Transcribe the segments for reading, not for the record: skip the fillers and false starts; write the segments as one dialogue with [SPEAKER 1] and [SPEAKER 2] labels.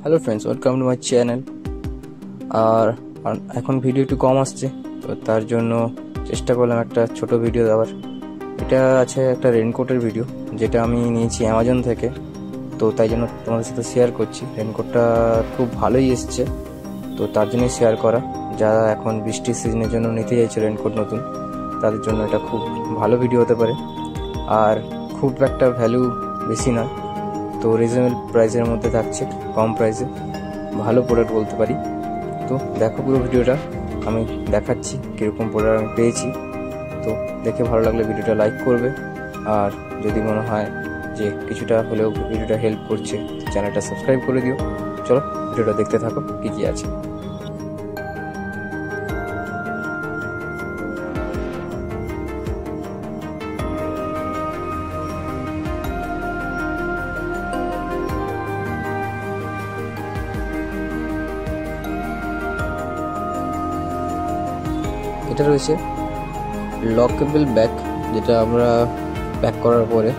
[SPEAKER 1] Hello friends, welcome to my channel. আর এখন video একটু কম আসছে, তো তার জন্য চেষ্টা করলাম একটা ছোট ভিডিও দেওয়ার। এটা আছে একটা রেনকোটের ভিডিও, যেটা আমি নিয়েছি অ্যামাজন থেকে, তো তাই জন্য তোমাদের সাথে শেয়ার করছি। রেনকোটটা খুব ভালোই এসছে, তো তার জন্যই শেয়ার করা। যারা এখন বৃষ্টির সিজনের জন্য নিতে চাইছে রেনকোট নতুন, তাদের জন্য এটা খুব ভালো ভিডিও হতে পারে। আর খুব একটা ভ্যালু বেশি না, তো রিজনেবল প্রাইসের মধ্যে থাকছে, কম প্রাইসে ভালো প্রোডাক্ট বলতে পারি। তো দেখো পুরো ভিডিওটা, আমি দেখাচ্ছি কীরকম প্রোডাক্ট আমি পেয়েছি। তো দেখে ভালো লাগলে ভিডিওটা লাইক করবে, আর যদি মনে হয় যে কিছুটা হলেও ভিডিওটা হেল্প করছে, চ্যানেলটা সাবস্ক্রাইব করে দিও। চলো ভিডিওটা দেখতে থাকো কী কী আছে। এটা রয়েছে লকেবল ব্যাগ, যেটা আমরা প্যাক করার পরে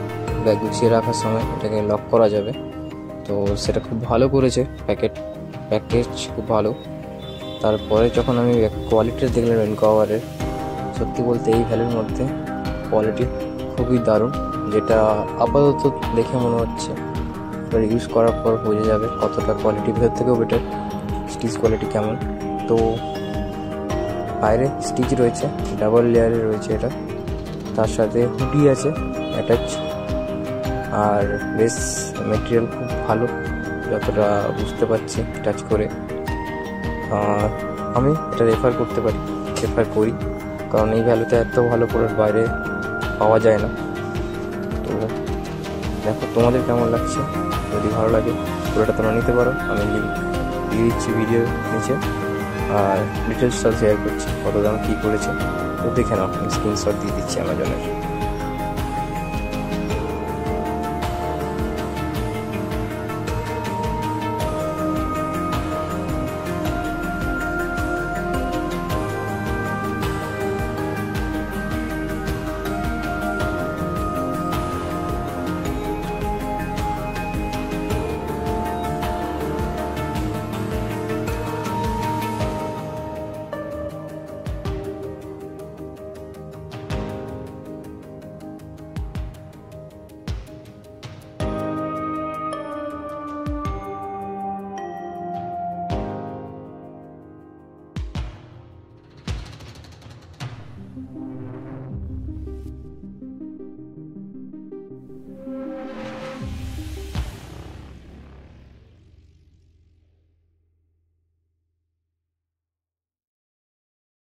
[SPEAKER 1] ব্যাগ গুছিয়ে রাখার সময় এটাকে লক করা যাবে। তো সেটা খুব ভালো করেছে, প্যাকেজ খুব ভালো। তারপরে যখন আমি কোয়ালিটিটা দেখলাম রেন কভারের, সত্যি বলতে এই ভ্যালুর মধ্যে কোয়ালিটি খুবই দারুণ, যেটা আপাতত দেখে মনে হচ্ছে। এবার ইউজ করার পর বোঝা যাবে কতটা কোয়ালিটি, ভেতর থেকেও বেটার, স্টিচ কোয়ালিটি কেমন। তো বাইরে স্টিচ রয়েছে, ডাবল লেয়ারে রয়েছে এটা, তার সাথে হুডি আছে অ্যাটাচ। আর বেশ মেটেরিয়াল খুব ভালো, যতটা বুঝতে পারছি টাচ করে। আমি এটা রেফার করি, কারণ এই ভ্যালুতে এত ভালো প্রোডাক্ট বাইরে পাওয়া যায় না। তো দেখো তোমাদের কেমন লাগছে, যদি ভালো লাগে পুরোটা তোমরা নিতে পারো। আমি লিঙ্ক দিয়ে দিচ্ছি ভিডিও নিচে, আর ডিটেলসটাও শেয়ার করছি, কত দাম কী করেছে। তো দেখে নাও, আমি স্ক্রিনশট দিয়ে দিচ্ছি অ্যামাজনের।